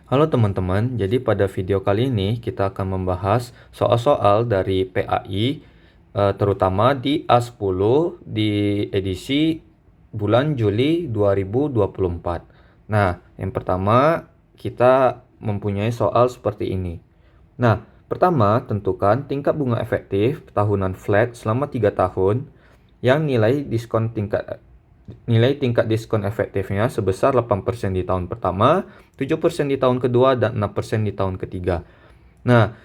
Halo teman-teman, jadi pada video kali ini kita akan membahas soal-soal dari PAI, terutama di A10 di edisi bulan Juli 2024. Nah, yang pertama kita mempunyai soal seperti ini. Nah, pertama tentukan tingkat bunga efektif tahunan flat selama 3 tahun yang nilai tingkat diskon efektifnya sebesar 8% di tahun pertama, 7% di tahun kedua, dan 6% di tahun ketiga. Nah,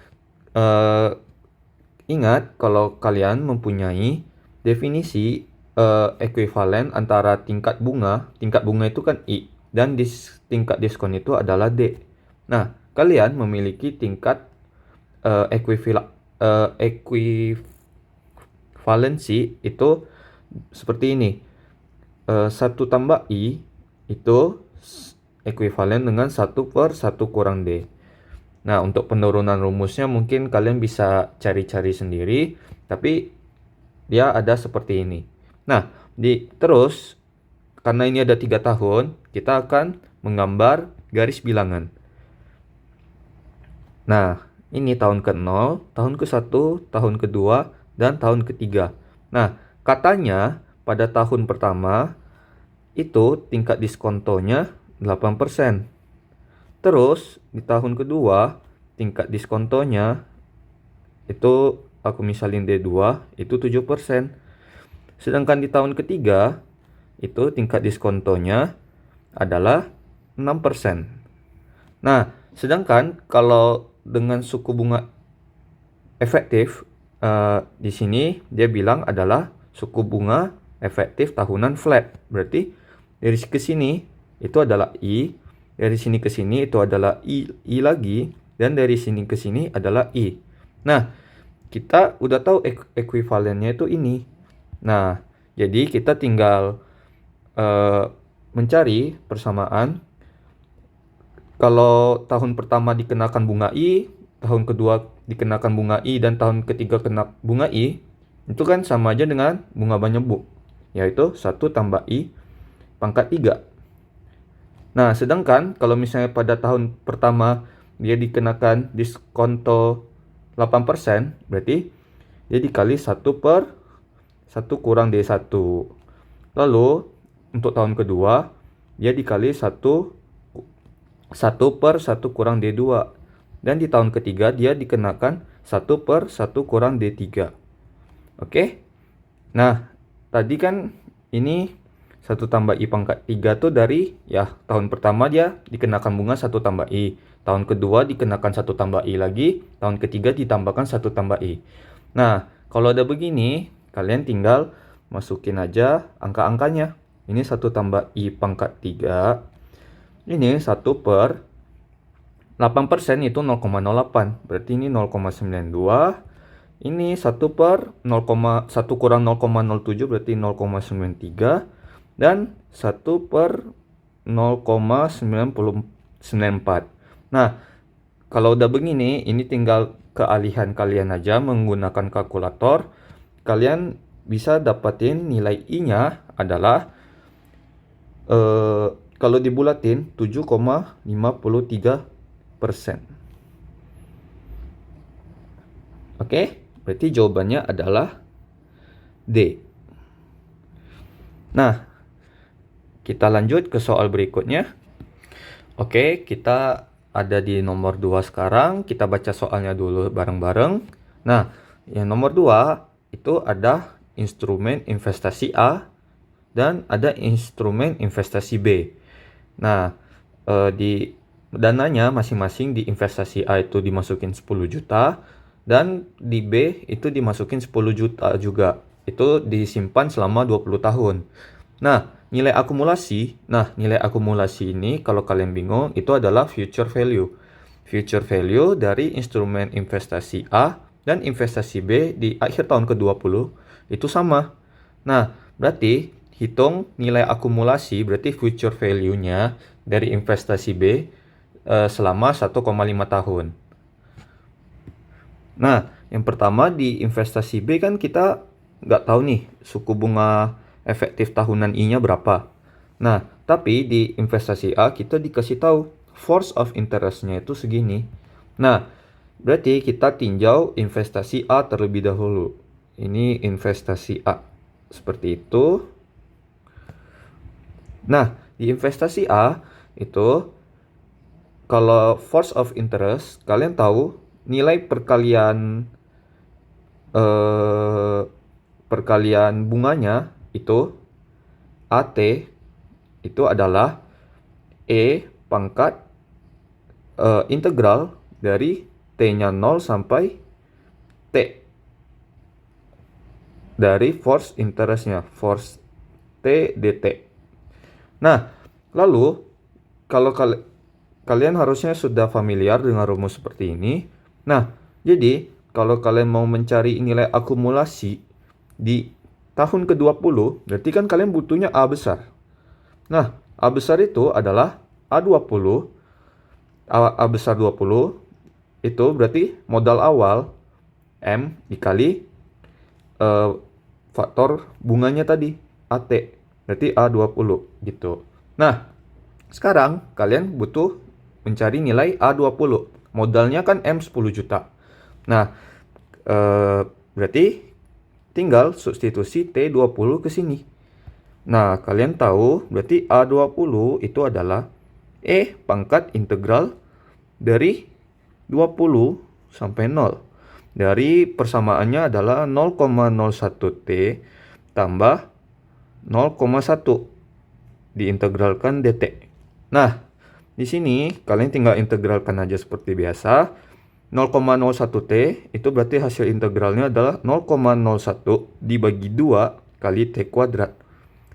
ingat kalau kalian mempunyai definisi ekuivalen antara tingkat bunga itu kan I, dan tingkat diskon itu adalah D. Nah, kalian memiliki tingkat ekuivalensi itu seperti ini. 1 tambah I itu ekuivalen dengan 1/1 kurang D. Nah, untuk penurunan rumusnya mungkin kalian bisa cari-cari sendiri, tapi dia ada seperti ini. Nah, terus karena ini ada 3 tahun, kita akan menggambar garis bilangan. Nah, ini tahun ke-0, tahun ke-1, tahun kedua, dan tahun ketiga. Nah, katanya pada tahun pertama itu tingkat diskontonya 8%. Terus di tahun kedua tingkat diskontonya itu aku misalin D2 itu 7%. Sedangkan di tahun ketiga itu tingkat diskontonya adalah 6%. Nah, sedangkan kalau dengan suku bunga efektif di sini dia bilang adalah suku bunga efektif tahunan flat. Berarti dari ke sini itu adalah I, dari sini ke sini itu adalah I lagi, dan dari sini ke sini adalah I. Nah, kita udah tahu ekuivalennya itu ini. Nah, jadi kita tinggal mencari persamaan. Kalau tahun pertama dikenakan bunga I, tahun kedua dikenakan bunga I, dan tahun ketiga kena bunga I, itu kan sama aja dengan bunga banyak yaitu 1 tambah I pangkat 3. Nah, sedangkan kalau misalnya pada tahun pertama dia dikenakan diskonto 8%, berarti dia dikali 1/1 kurang D1. Lalu, untuk tahun kedua, dia dikali 1/1 kurang D2. Dan di tahun ketiga, dia dikenakan 1/1 kurang D3. Oke? Nah, tadi kan ini 1 tambah I pangkat 3 tuh dari tahun pertama dia dikenakan bunga 1 tambah I. Tahun kedua dikenakan 1 tambah I lagi. Tahun ketiga ditambahkan 1 tambah I. Nah, kalau ada begini, kalian tinggal masukin aja angka-angkanya. Ini 1 tambah I pangkat 3. Ini 1/8% itu 0,08. Berarti ini 0,92. Ini 1 kurang 0,07 berarti 0,93. Dan 1/0,994. Nah, kalau udah begini, ini tinggal kealihan kalian aja menggunakan kalkulator. Kalian bisa dapatin nilai I-nya adalah kalau dibulatin 7,53%. Oke, berarti jawabannya adalah D. Nah, kita lanjut ke soal berikutnya. Oke, kita ada di nomor 2 sekarang. Kita baca soalnya dulu bareng-bareng. Nah, yang nomor 2 itu ada instrumen investasi A dan ada instrumen investasi B. Nah, di dananya masing-masing di investasi A itu dimasukin 10 juta dan di B itu dimasukin 10 juta juga. Itu disimpan selama 20 tahun. Nah, nilai akumulasi ini kalau kalian bingung itu adalah future value. Future value dari instrumen investasi A dan investasi B di akhir tahun ke-20 itu sama. Nah, berarti hitung nilai akumulasi, berarti future value-nya dari investasi B selama 1,5 tahun. Nah, yang pertama di investasi B kan kita nggak tahu nih suku bunga efektif tahunan I-nya berapa. Nah, tapi di investasi A kita dikasih tahu force of interest-nya itu segini. Nah, berarti kita tinjau investasi A terlebih dahulu. Ini investasi A. Seperti itu. Nah, di investasi A itu kalau force of interest, kalian tahu nilai perkalian bunganya itu AT itu adalah E pangkat integral dari T-nya 0 sampai T dari force interest-nya, force T dt. Nah, lalu kalau kalian harusnya sudah familiar dengan rumus seperti ini. Nah, jadi kalau kalian mau mencari nilai akumulasi di tahun ke-20, berarti kan kalian butuhnya A besar. Nah, A besar itu adalah A20. A besar 20 itu berarti modal awal M dikali faktor bunganya tadi AT. Berarti A20 gitu. Nah, sekarang kalian butuh mencari nilai A20. Modalnya kan M 10 juta. Nah, berarti tinggal substitusi T20 ke sini. Nah, kalian tahu berarti A20 itu adalah E pangkat integral dari 20 sampai 0. Dari persamaannya adalah 0,01 T tambah 0,1 diintegralkan dt. Nah, di sini kalian tinggal integralkan aja seperti biasa. 0,01 T itu berarti hasil integralnya adalah 0,01 dibagi 2 kali T kuadrat.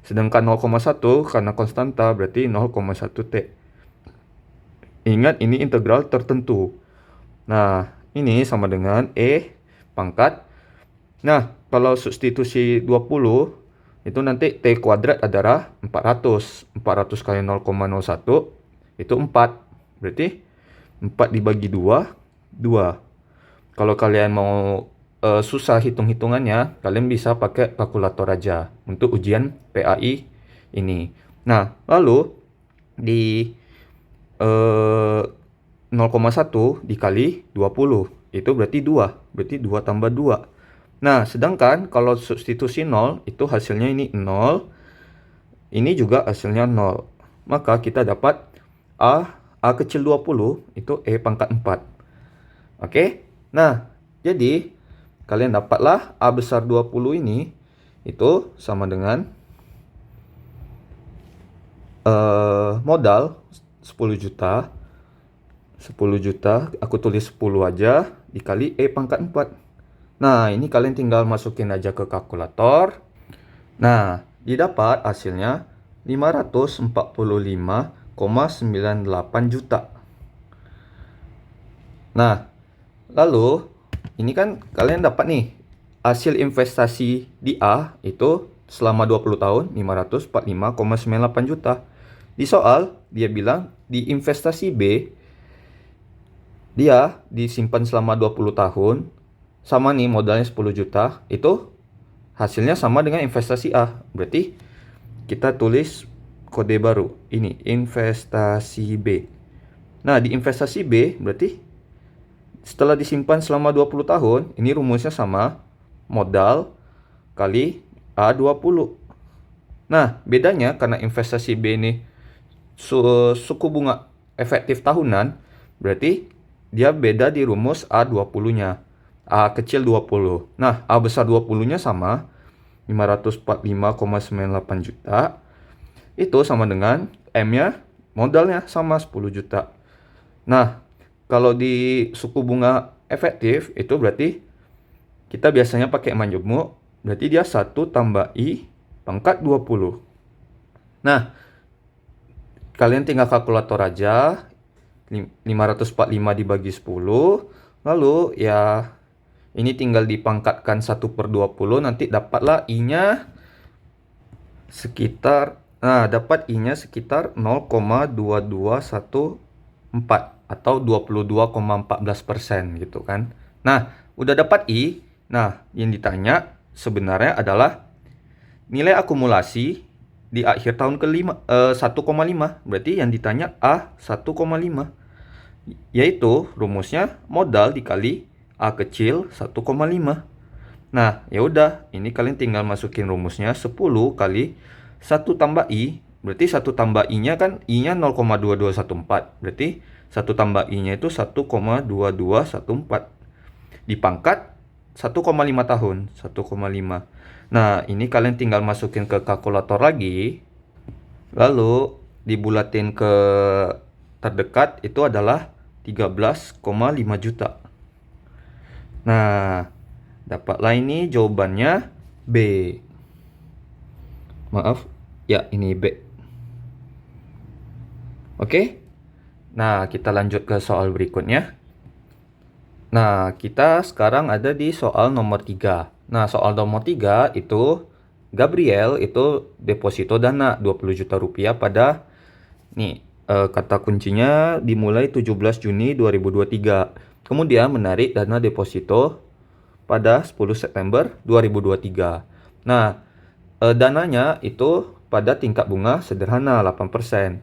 Sedangkan 0,1 karena konstanta berarti 0,1 T. Ingat ini integral tertentu. Nah, ini sama dengan E pangkat. Nah, kalau substitusi 20 itu nanti T kuadrat adalah 400. 400 kali 0,01 itu 4. Berarti 4 dibagi 2, 2. Kalau kalian mau susah hitung-hitungannya, kalian bisa pakai kalkulator aja untuk ujian PAI ini. Nah, lalu di 0,1 dikali 20 itu berarti 2. Berarti 2 tambah 2. Nah, sedangkan kalau substitusi 0 itu hasilnya ini 0. Ini juga hasilnya 0. Maka kita dapat A kecil 20 itu E pangkat 4. Oke? Nah, jadi kalian dapatlah A besar 20 ini itu sama dengan modal 10 juta. 10 juta, aku tulis 10 aja dikali E pangkat 4. Nah, ini kalian tinggal masukin aja ke kalkulator. Nah, didapat hasilnya 545,98 juta. Nah, lalu ini kan kalian dapat nih hasil investasi di A itu selama 20 tahun 545,98 juta. Di soal dia bilang di investasi B dia disimpan selama 20 tahun. Sama nih modalnya 10 juta, itu hasilnya sama dengan investasi A. Berarti kita tulis kode baru. Ini investasi B. Nah, di investasi B berarti setelah disimpan selama 20 tahun, ini rumusnya sama. Modal kali A20. Nah, bedanya karena investasi B ini suku bunga efektif tahunan, berarti dia beda di rumus A20-nya. A kecil 20. Nah, A besar 20-nya sama 545,98 juta. Itu sama dengan M-nya modalnya sama 10 juta. Nah, kalau di suku bunga efektif itu berarti kita biasanya pakai majemuk, berarti dia 1 tambah I pangkat 20. Nah, kalian tinggal kalkulator aja. 545 dibagi 10. Lalu ya ini tinggal dipangkatkan 1/20, nanti dapatlah I-nya sekitar, dapat I-nya sekitar 0,2214 atau 22,14% gitu kan. Nah, udah dapat I. Nah, yang ditanya sebenarnya adalah nilai akumulasi di akhir tahun kelima 1,5. Berarti yang ditanya A 1,5. Yaitu rumusnya modal dikali A kecil 1,5. Nah, ya udah, ini kalian tinggal masukin rumusnya 10 kali 1 tambah I. Berarti 1 tambah I-nya kan I-nya 0,2214. Berarti 1 tambah I-nya itu 1,2214. Dipangkat 1,5 tahun, 1,5. Nah, ini kalian tinggal masukin ke kalkulator lagi. Lalu dibulatin ke terdekat itu adalah 13,5 juta. Nah, dapatlah ini jawabannya B. Maaf, ya ini B. Oke? Nah, kita lanjut ke soal berikutnya. Nah, kita sekarang ada di soal nomor 3. Nah, soal nomor 3 itu Gabriel itu deposito dana 20 juta rupiah pada kata kuncinya dimulai 17 Juni 2023. Kemudian menarik dana deposito pada 10 September 2023. Nah, dananya itu pada tingkat bunga sederhana 8%.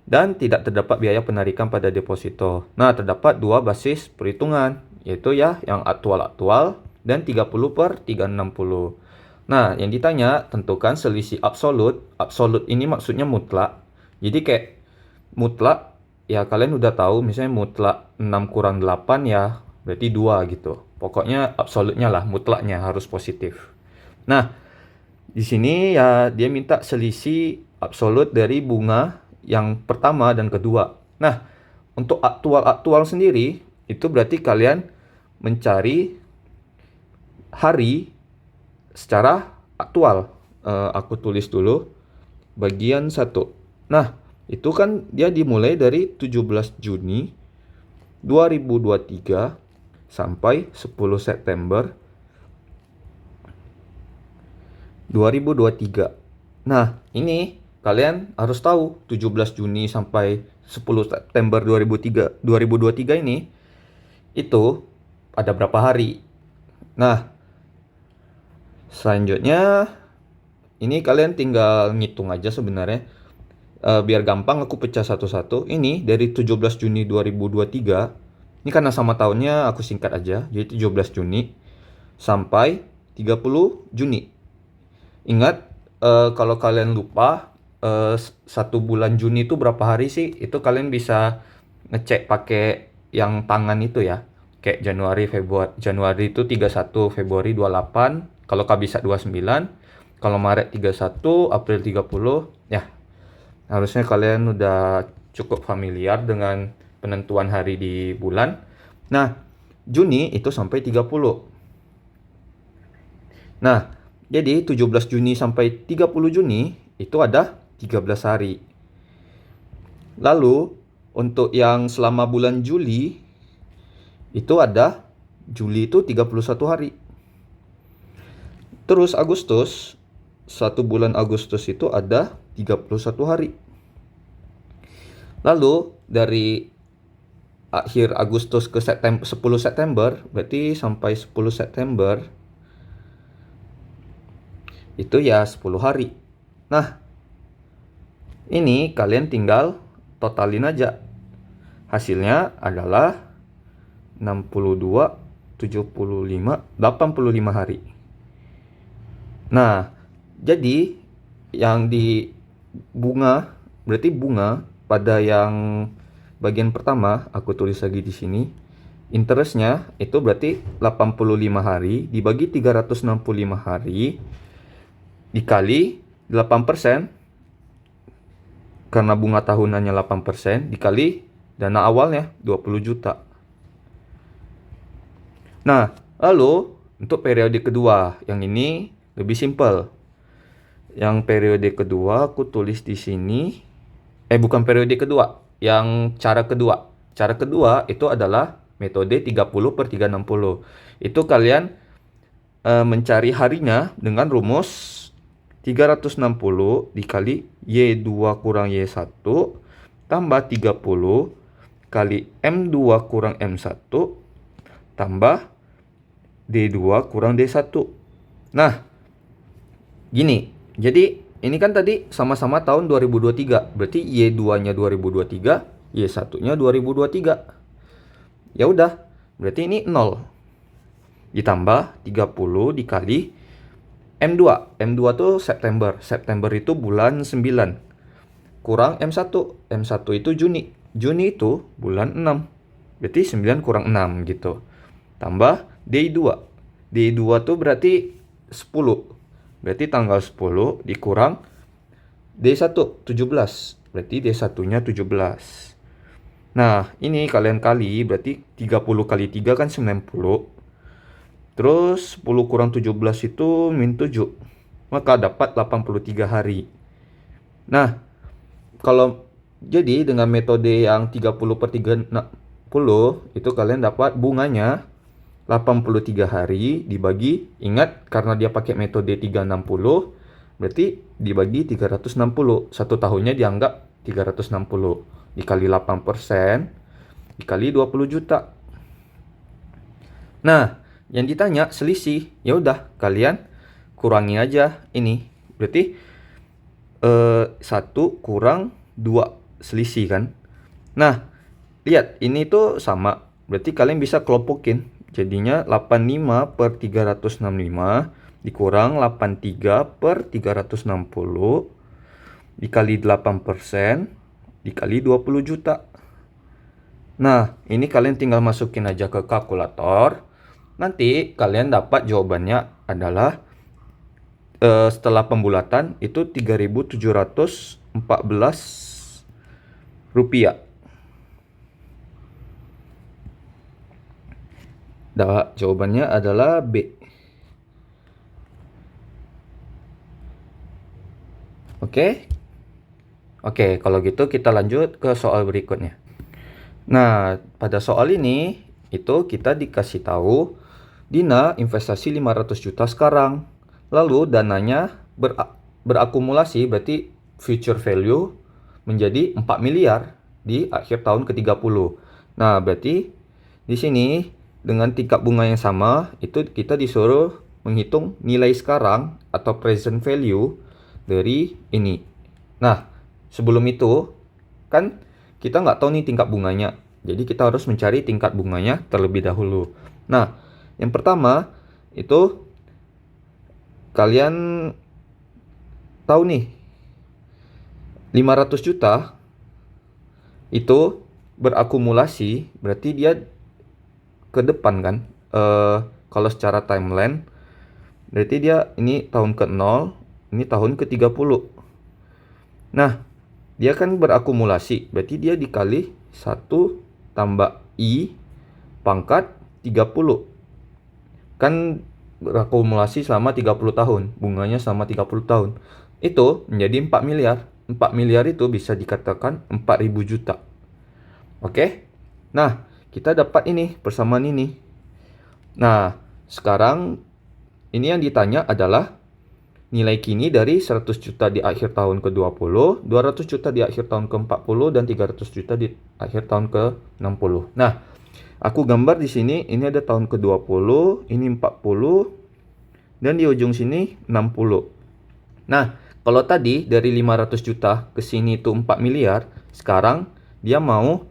Dan tidak terdapat biaya penarikan pada deposito. Nah, terdapat dua basis perhitungan, yaitu ya yang aktual-aktual dan 30/360. Nah, yang ditanya tentukan selisih absolut. Absolut ini maksudnya mutlak. Jadi kayak mutlak, ya kalian udah tahu misalnya mutlak 6 kurang 8 ya berarti 2 gitu. Pokoknya absolutnya lah, mutlaknya harus positif. Nah, di sini ya dia minta selisih absolut dari bunga yang pertama dan kedua. Nah, untuk aktual sendiri itu berarti kalian mencari hari secara aktual. Aku tulis dulu bagian 1. Nah, itu kan dia dimulai dari 17 Juni 2023 sampai 10 September 2023. Nah, ini kalian harus tahu 17 Juni sampai 10 September 2023 ini itu ada berapa hari. Nah, selanjutnya ini kalian tinggal ngitung aja sebenarnya. Biar gampang aku pecah satu-satu. Ini dari 17 Juni 2023. Ini karena sama tahunnya aku singkat aja. Jadi 17 Juni sampai 30 Juni. Ingat, kalau kalian lupa 1 bulan Juni itu berapa hari sih? Itu kalian bisa ngecek pakai yang tangan itu ya. Kayak Januari itu 31, Februari 28, kalau bisa 29, kalau Maret 31, April 30. Ya, harusnya kalian udah cukup familiar dengan penentuan hari di bulan. Nah, Juni itu sampai 30. Nah, jadi 17 Juni sampai 30 Juni itu ada 13 hari. Lalu untuk yang selama bulan Juli itu ada Juli itu 31 hari. Terus Agustus, 1 bulan Agustus itu ada 31 hari. Lalu dari akhir Agustus ke 10 September, berarti sampai 10 September itu ya 10 hari. Nah, ini kalian tinggal totalin aja. Hasilnya adalah 62, 75, 85 hari. Nah, jadi yang di bunga, berarti bunga pada yang bagian pertama aku tulis lagi di sini. Interestnya itu berarti 85 hari dibagi 365 hari dikali 8%. Karena bunga tahunannya 8% dikali dana awalnya 20 juta. Nah, lalu untuk periode kedua, yang ini lebih simpel. Yang periode kedua aku tulis di sini. Bukan periode kedua, yang cara kedua. Cara kedua itu adalah metode 30/360. Itu kalian mencari harinya dengan rumus 360 dikali Y2 kurang Y1 tambah 30 kali M2 kurang M1 tambah D2 kurang D1. Nah, gini. Jadi ini kan tadi sama-sama tahun 2023. Berarti Y2-nya 2023, Y1-nya 2023. Ya udah, berarti ini 0. Ditambah 30 dikali M2. M2 tuh September. September itu bulan 9. Kurang M1. M1 itu Juni. Juni itu bulan 6. Berarti 9 kurang 6 gitu. Tambah D2. D2 tuh berarti 10. Berarti tanggal 10 dikurang D1 17. Berarti D1-nya 17. Nah, ini kalian kali berarti 30 kali 3 kan 90. Terus 10 kurang 17 itu min 7. Maka dapat 83 hari. Nah, kalau jadi dengan metode yang 30 per 30 itu kalian dapat bunganya 83 hari dibagi, ingat karena dia pakai metode 360, berarti dibagi 360. Satu tahunnya dianggap 360. Dikali 8% dikali 20 juta. Nah, yang ditanya selisih, ya udah kalian kurangi aja ini. Berarti 1 kurang 2 selisih kan. Nah, lihat ini tuh sama. Berarti kalian bisa kelompokin. Jadinya 85 per 365 dikurang 83 per 360 dikali 8% dikali 20 juta. Nah, ini kalian tinggal masukin aja ke kalkulator. Nanti kalian dapat jawabannya adalah setelah pembulatan itu 3.714 rupiah. Jawabannya adalah B. Oke? Oke, kalau gitu kita lanjut ke soal berikutnya. Nah, pada soal ini itu kita dikasih tahu Dina investasi 500 juta sekarang. Lalu dananya berakumulasi, berarti future value menjadi 4 miliar di akhir tahun ke-30. Nah, berarti di sini dengan tingkat bunga yang sama, itu kita disuruh menghitung nilai sekarang atau present value dari ini. Nah, sebelum itu kan kita nggak tahu nih tingkat bunganya. Jadi kita harus mencari tingkat bunganya terlebih dahulu. Nah, yang pertama itu kalian tahu nih 500 juta itu berakumulasi, berarti dia ke depan kan. Kalau secara timeline berarti dia ini tahun ke-0, ini tahun ke-30. Nah, dia kan berakumulasi, berarti dia dikali 1 tambah I pangkat 30. Kan berakumulasi selama 30 tahun, bunganya selama 30 tahun. Itu menjadi 4 miliar. 4 miliar itu bisa dikatakan 4.000 juta. Oke? Nah, kita dapat ini, persamaan ini. Nah, sekarang ini yang ditanya adalah nilai kini dari 100 juta di akhir tahun ke-20, 200 juta di akhir tahun ke-40, dan 300 juta di akhir tahun ke-60. Nah, aku gambar di sini, ini ada tahun ke-20, ini 40, dan di ujung sini 60. Nah, kalau tadi dari 500 juta ke sini itu 4 miliar, sekarang dia mau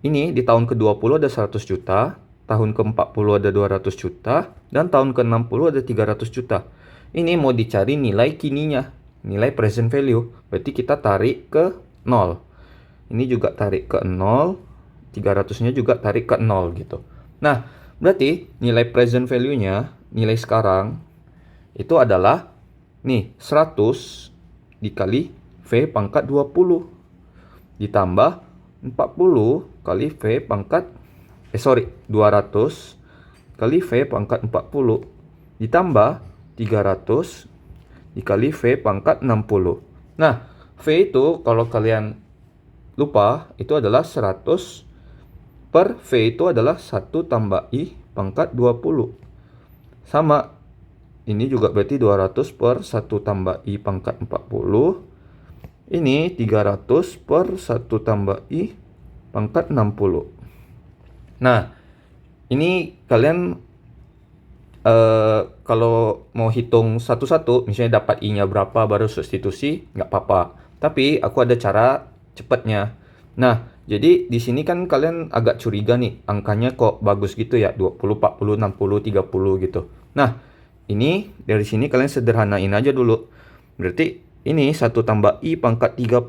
ini di tahun ke-20 ada 100 juta, tahun ke-40 ada 200 juta, dan tahun ke-60 ada 300 juta. Ini mau dicari nilai kininya, nilai present value. Berarti kita tarik ke 0. Ini juga tarik ke 0, 300-nya juga tarik ke 0 gitu. Nah, berarti nilai present value-nya, nilai sekarang, itu adalah nih 100 dikali V pangkat 20 ditambah 40 kali V pangkat 200 kali V pangkat 40 ditambah 300 dikali V pangkat 60. Nah, V itu kalau kalian lupa itu adalah 100 per V itu adalah 1 tambah I pangkat 20. Sama, ini juga berarti 200 per 1 tambah I pangkat 40. Ini 300 per 1 tambah I pangkat 60. Nah, ini kalian kalau mau hitung satu-satu, misalnya dapat I-nya berapa baru substitusi, nggak apa-apa. Tapi aku ada cara cepatnya. Nah, jadi di sini kan kalian agak curiga nih, angkanya kok bagus gitu ya, 20, 40, 60, 30 gitu. Nah, ini dari sini kalian sederhanain aja dulu. Berarti ini 1 tambah I pangkat 30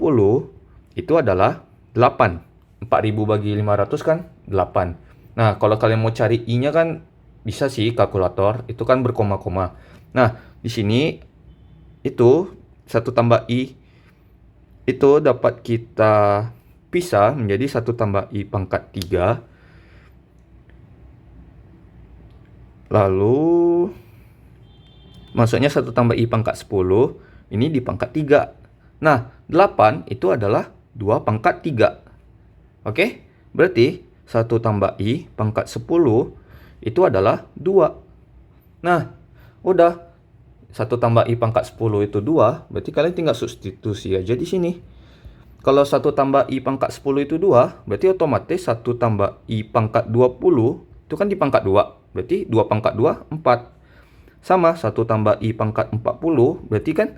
itu adalah 8. 4000 bagi 500 kan 8. Nah, kalau kalian mau cari I-nya kan bisa sih kalkulator, itu kan berkoma-koma. Nah, di sini itu 1 tambah I itu dapat kita pisah menjadi 1 tambah I pangkat 3. Lalu maksudnya 1 tambah I pangkat 10 ini di pangkat 3. Nah, 8 itu adalah 2 pangkat 3. Oke? Berarti 1 tambah I pangkat 10 itu adalah 2. Nah, udah 1 tambah I pangkat 10 itu 2, berarti kalian tinggal substitusi aja di sini. Kalau 1 tambah I pangkat 10 itu 2, berarti otomatis 1 tambah I pangkat 20 itu kan di pangkat 2. Berarti 2 pangkat 2, 4. Sama 1 tambah I pangkat 40, berarti kan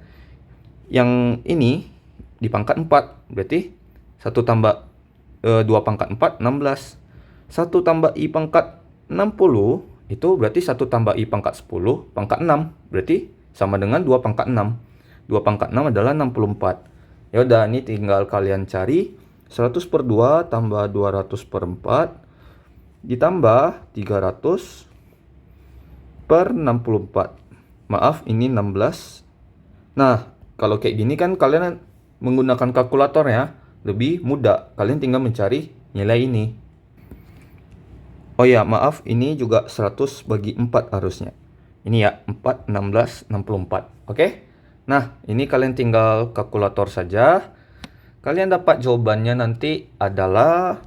yang ini di pangkat 4. Berarti 1 tambah 2 pangkat 4, 16. 1 tambah I pangkat 60, itu berarti 1 tambah I pangkat 10, pangkat 6. Berarti sama dengan 2 pangkat 6. 2 pangkat 6 adalah 64. Ya udah, ini tinggal kalian cari 100 per 2 tambah 200 per 4 ditambah 300 per 64. Maaf, ini 16. Nah, kalau kayak gini kan kalian menggunakan kalkulator ya, lebih mudah. Kalian tinggal mencari nilai ini. Oh ya, maaf, ini juga 100 bagi 4 harusnya. Ini ya, 4, 16, 64. Oke? Nah, ini kalian tinggal kalkulator saja. Kalian dapat jawabannya nanti adalah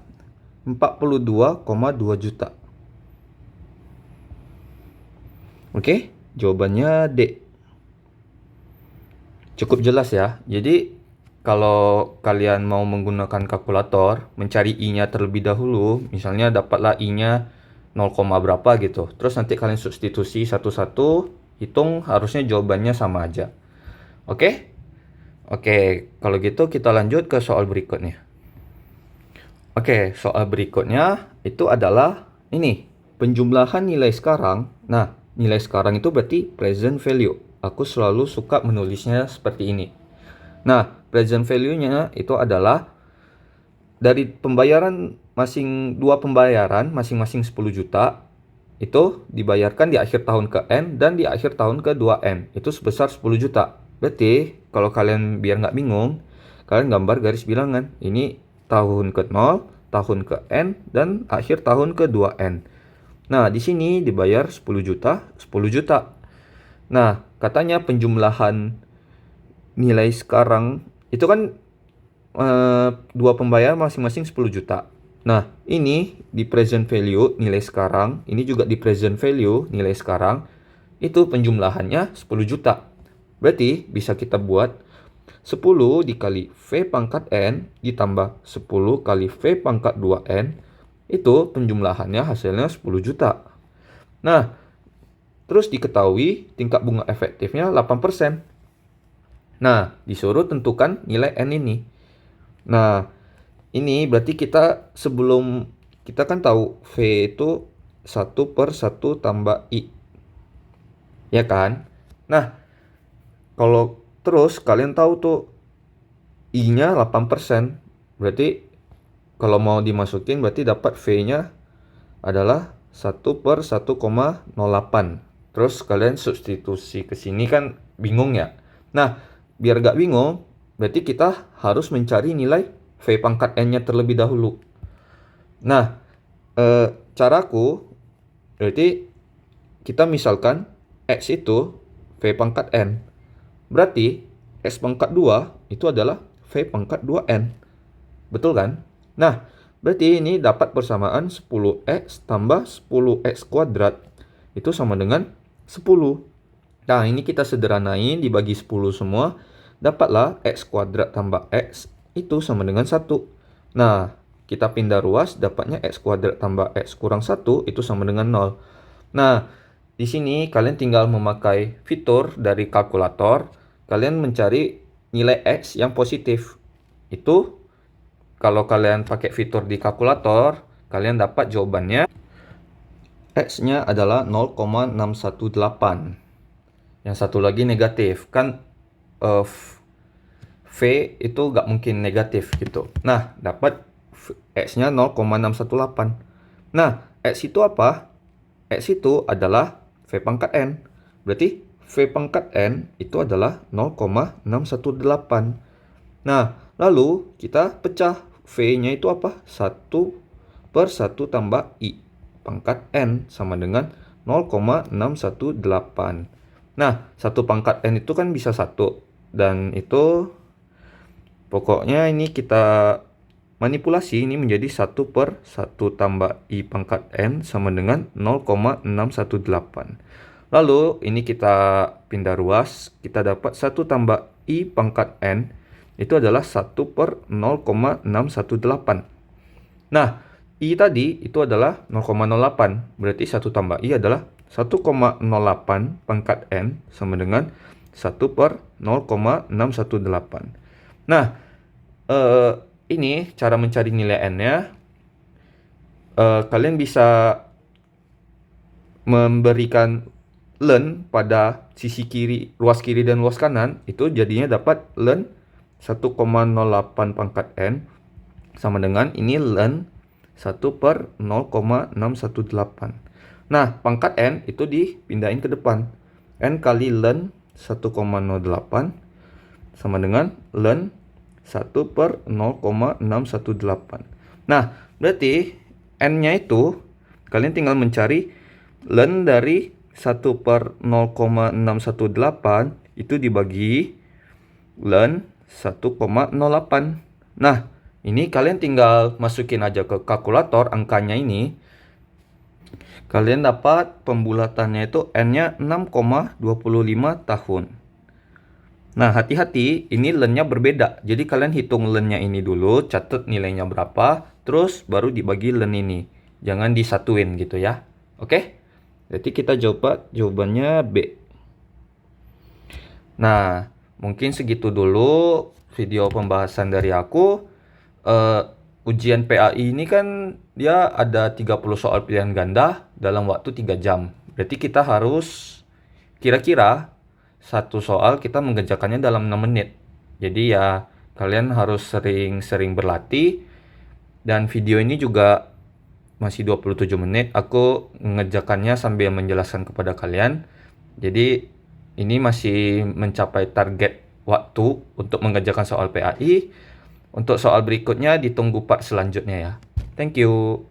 42,2 juta. Oke? Jawabannya D. Cukup jelas ya. Jadi, kalau kalian mau menggunakan kalkulator, mencari I-nya terlebih dahulu, misalnya dapatlah I-nya 0, berapa gitu. Terus nanti kalian substitusi satu-satu, hitung harusnya jawabannya sama aja. Oke? Oke, kalau gitu kita lanjut ke soal berikutnya. Oke, soal berikutnya itu adalah ini, penjumlahan nilai sekarang. Nah, nilai sekarang itu berarti present value. Aku selalu suka menulisnya seperti ini. Nah, present value-nya itu adalah dari pembayaran dua pembayaran masing-masing 10 juta itu dibayarkan di akhir tahun ke N dan di akhir tahun ke 2N. Itu sebesar 10 juta. Berarti kalau kalian biar nggak bingung, kalian gambar garis bilangan. Ini tahun ke 0, tahun ke N, dan akhir tahun ke 2N. Nah, di sini dibayar 10 juta, 10 juta. Nah, katanya penjumlahan nilai sekarang itu kan dua pembayar masing-masing 10 juta. Nah, ini di present value nilai sekarang, ini juga di present value nilai sekarang, itu penjumlahannya 10 juta. Berarti bisa kita buat 10 dikali V pangkat N ditambah 10 kali V pangkat 2N, itu penjumlahannya hasilnya 10 juta. Nah, terus diketahui tingkat bunga efektifnya 8%. Nah, disuruh tentukan nilai N ini. Nah, ini berarti kita kan tahu V itu 1 per 1 tambah I. Ya kan? Nah, kalau terus kalian tahu tuh I-nya 8%. Berarti kalau mau dimasukin berarti dapat V-nya adalah 1 per 1,08. Terus kalian substitusi ke sini kan bingung ya. Nah, biar gak bingung, berarti kita harus mencari nilai V pangkat N-nya terlebih dahulu. Nah, caraku, berarti kita misalkan X itu V pangkat N. Berarti X pangkat 2 itu adalah V pangkat 2N. Betul kan? Nah, berarti ini dapat persamaan 10X tambah 10X kuadrat. Itu sama dengan 10. Nah, ini kita sederhanain, dibagi 10 semua. Dapatlah X kuadrat tambah X itu sama dengan 1. Nah, kita pindah ruas, dapatnya X kuadrat tambah X kurang 1 itu sama dengan 0. Nah, di sini kalian tinggal memakai fitur dari kalkulator, kalian mencari nilai X yang positif. Itu kalau kalian pakai fitur di kalkulator, kalian dapat jawabannya X-nya adalah 0,618. Yang satu lagi negatif. Kan V itu nggak mungkin negatif gitu. Nah, dapat X-nya 0,618. Nah, X itu apa? X itu adalah V pangkat N. Berarti V pangkat N itu adalah 0,618. Nah, lalu kita pecah V-nya itu apa? 1/1 tambah I pangkat N sama dengan 0,618. Nah, 1 pangkat N itu kan bisa 1. Dan itu pokoknya ini kita manipulasi ini menjadi 1/1 tambah I pangkat N sama dengan 0,618. Lalu ini kita pindah ruas, kita dapat 1 tambah I pangkat N itu adalah 1/0,618. Nah, I tadi itu adalah 0,08. Berarti 1 tambah I adalah 1,08 pangkat N sama dengan 1/0,618. Nah, ini cara mencari nilai N-nya. Kalian bisa memberikan len pada sisi kiri, ruas kiri dan ruas kanan. Itu jadinya dapat len 1,08 pangkat N sama dengan ini len 1/0,618. Nah, pangkat N itu dipindahin ke depan. N kali len 1,08 sama dengan len 1/0,618. Nah, berarti N-nya itu kalian tinggal mencari len dari 1/0,618 itu dibagi len 1,08. Nah, ini kalian tinggal masukin aja ke kalkulator angkanya ini. Kalian dapat pembulatannya itu N-nya 6,25 tahun. Nah, hati-hati, ini lennya berbeda. Jadi kalian hitung lennya ini dulu, catat nilainya berapa, terus baru dibagi len ini. Jangan disatuin gitu ya. Oke? Jadi kita coba jawabannya B. Nah, mungkin segitu dulu video pembahasan dari aku. Ujian PAI ini kan dia ada 30 soal pilihan ganda dalam waktu 3 jam. Berarti kita harus kira-kira satu soal kita mengerjakannya dalam 6 menit. Jadi ya kalian harus sering-sering berlatih. Dan video ini juga masih 27 menit. Aku mengerjakannya sambil menjelaskan kepada kalian. Jadi ini masih mencapai target waktu untuk mengerjakan soal PAI. Untuk soal berikutnya ditunggu part selanjutnya ya. Thank you.